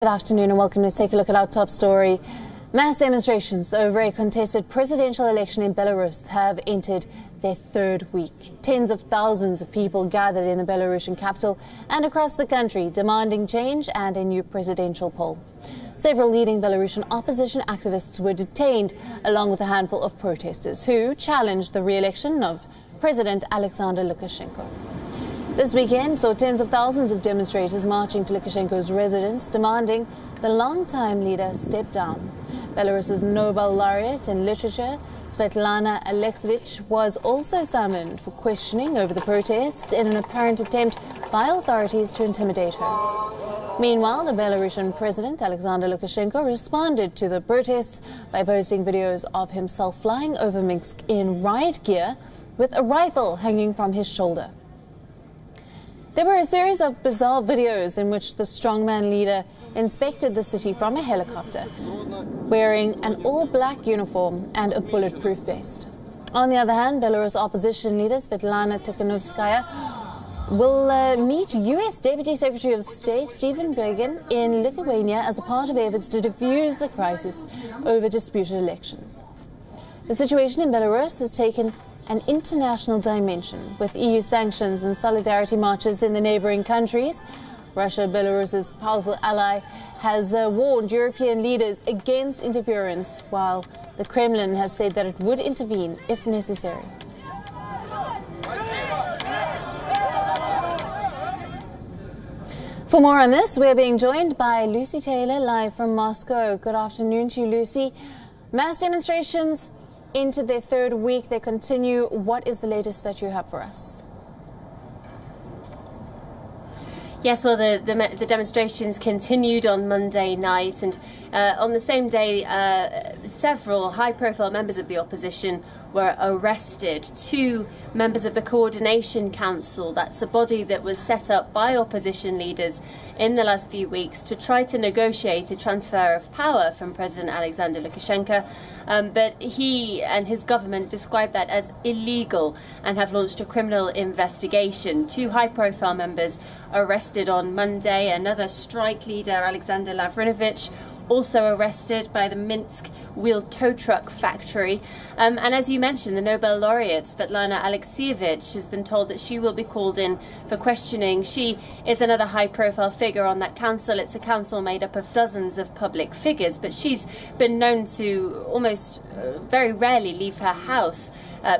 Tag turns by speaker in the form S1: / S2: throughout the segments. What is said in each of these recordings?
S1: Good afternoon and welcome. Let's take a look at our top story. Mass demonstrations over a contested presidential election in Belarus have entered their third week. Tens of thousands of people gathered in the Belarusian capital and across the country demanding change and a new presidential poll. Several leading Belarusian opposition activists were detained along with a handful of protesters who challenged the re-election of President Alexander Lukashenko. This weekend saw tens of thousands of demonstrators marching to Lukashenko's residence, demanding the long-time leader step down. Belarus's Nobel laureate in literature, Svetlana Alexievich, was also summoned for questioning over the protests in an apparent attempt by authorities to intimidate her. Meanwhile, the Belarusian President Alexander Lukashenko responded to the protests by posting videos of himself flying over Minsk in riot gear with a rifle hanging from his shoulder. There were a series of bizarre videos in which the strongman leader inspected the city from a helicopter, wearing an all-black uniform and a bulletproof vest. On the other hand, Belarus opposition leader Svetlana Tikhanovskaya will meet U.S. Deputy Secretary of State Stephen Biegun in Lithuania as a part of efforts to defuse the crisis over disputed elections. The situation in Belarus has taken an international dimension, with EU sanctions and solidarity marches in the neighboring countries. Russia, Belarus's powerful ally, has warned European leaders against interference, while the Kremlin has said that it would intervene if necessary. For more on this, we're being joined by Lucy Taylor, live from Moscow. Good afternoon to you, Lucy. Mass demonstrations into their third week, they continue. What is the latest that you have for us?
S2: Yes, well, the demonstrations continued on Monday night, and on the same day, several high-profile members of the opposition were arrested. Two members of the Coordination Council, that's a body that was set up by opposition leaders in the last few weeks to try to negotiate a transfer of power from President Alexander Lukashenko, but he and his government described that as illegal and have launched a criminal investigation. Two high-profile members arrested on Monday. Another strike leader, Alexander Lavrinovich, also arrested by the Minsk wheeled tow truck factory. And as you mentioned, the Nobel laureate Svetlana Alexievich has been told that she will be called in for questioning. She is another high-profile figure on that council. It's a council made up of dozens of public figures, but she's been known to almost very rarely leave her house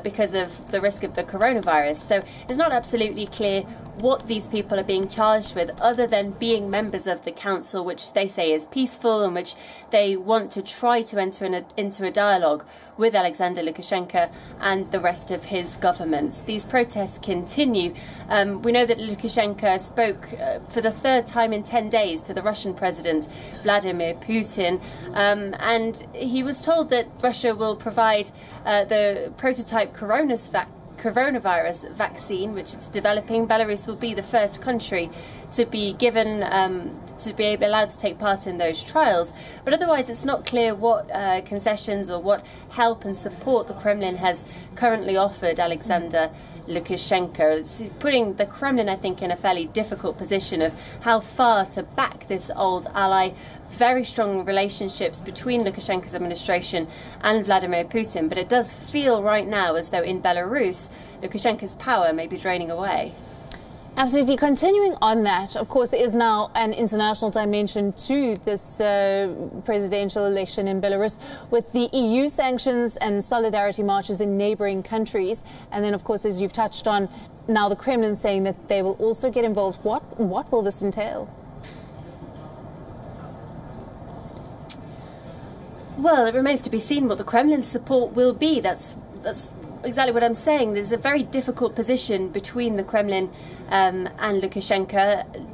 S2: because of the risk of the coronavirus. So it's not absolutely clear what these people are being charged with, other than being members of the council, which they say is peaceful and which they want to try to enter into a dialogue with Alexander Lukashenko and the rest of his government. These protests continue. We know that Lukashenko spoke for the third time in 10 days to the Russian President Vladimir Putin, and he was told that Russia will provide the prototype coronavirus vaccine, which it's developing. Belarus will be the first country to be given, to be allowed to take part in those trials. But otherwise, it's not clear what concessions or what help and support the Kremlin has currently offered Alexander Lukashenko. It's putting the Kremlin, I think, in a fairly difficult position of how far to back this old ally. Very strong relationships between Lukashenko's administration and Vladimir Putin, but it does feel right now as though in Belarus, Lukashenko's power may be draining away.
S1: Absolutely. Continuing on that, of course, there is now an international dimension to this presidential election in Belarus, with the EU sanctions and solidarity marches in neighboring countries. And then, of course, as you've touched on, now the Kremlin saying that they will also get involved. What will this entail?
S2: Well, it remains to be seen what the Kremlin's support will be. That's exactly what I'm saying. There's a very difficult position between the Kremlin and Lukashenko.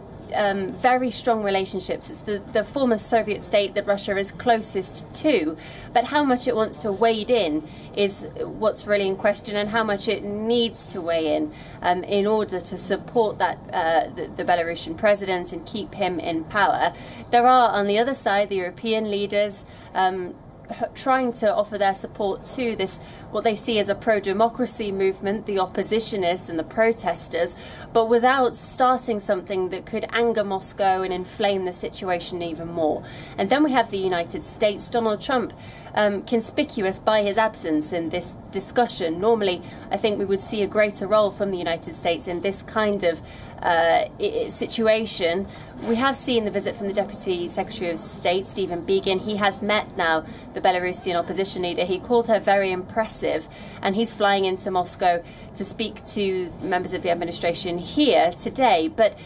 S2: Very strong relationships. It's the former Soviet state that Russia is closest to, but how much it wants to wade in is what's really in question, and how much it needs to weigh in order to support that the Belarusian president and keep him in power. There are, on the other side, the European leaders trying to offer their support to this, what they see as a pro-democracy movement, the oppositionists and the protesters, but without starting something that could anger Moscow and inflame the situation even more. And then we have the United States. Donald Trump, conspicuous by his absence in this discussion. Normally, I think we would see a greater role from the United States in this kind of situation. We have seen the visit from the Deputy Secretary of State, Stephen Biegun. He has met now the Belarusian opposition leader. He called her very impressive, and he's flying into Moscow to speak to members of the administration here today. But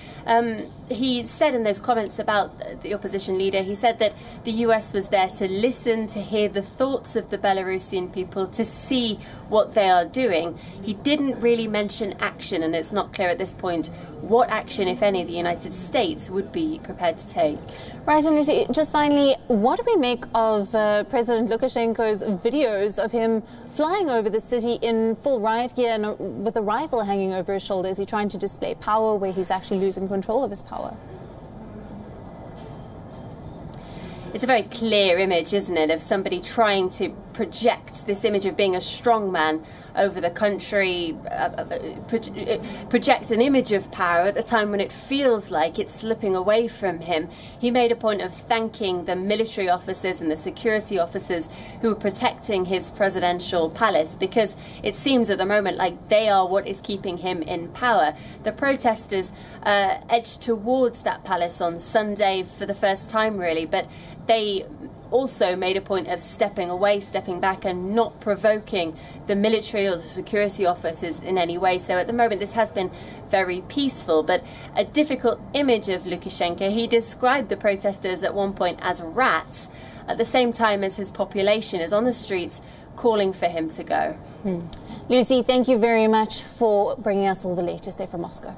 S2: he said in those comments about the opposition leader, he said that the US was there to listen, to hear the thoughts of the Belarusian people, to see what they are doing. He didn't really mention action, and it's not clear at this point what action, if any, the United States would be prepared to take.
S1: Right, and just finally, what do we make of President Lukashenko's videos of him flying over the city in full riot gear and with a rifle hanging over his shoulder? Is he trying to display power where he's actually losing control of his power?
S2: It's a very clear image, isn't it, of somebody trying to project this image of being a strong man over the country, project an image of power at the time when it feels like it's slipping away from him. He made a point of thanking the military officers and the security officers who were protecting his presidential palace, because it seems at the moment like they are what is keeping him in power. The protesters edged towards that palace on Sunday for the first time, really, but they also made a point of stepping away, stepping back, and not provoking the military or the security officers in any way. So at the moment this has been very peaceful, but a difficult image of Lukashenko. He described the protesters at one point as rats, at the same time as his population is on the streets calling for him to go.
S1: Lucy, thank you very much for bringing us all the latest there from Moscow.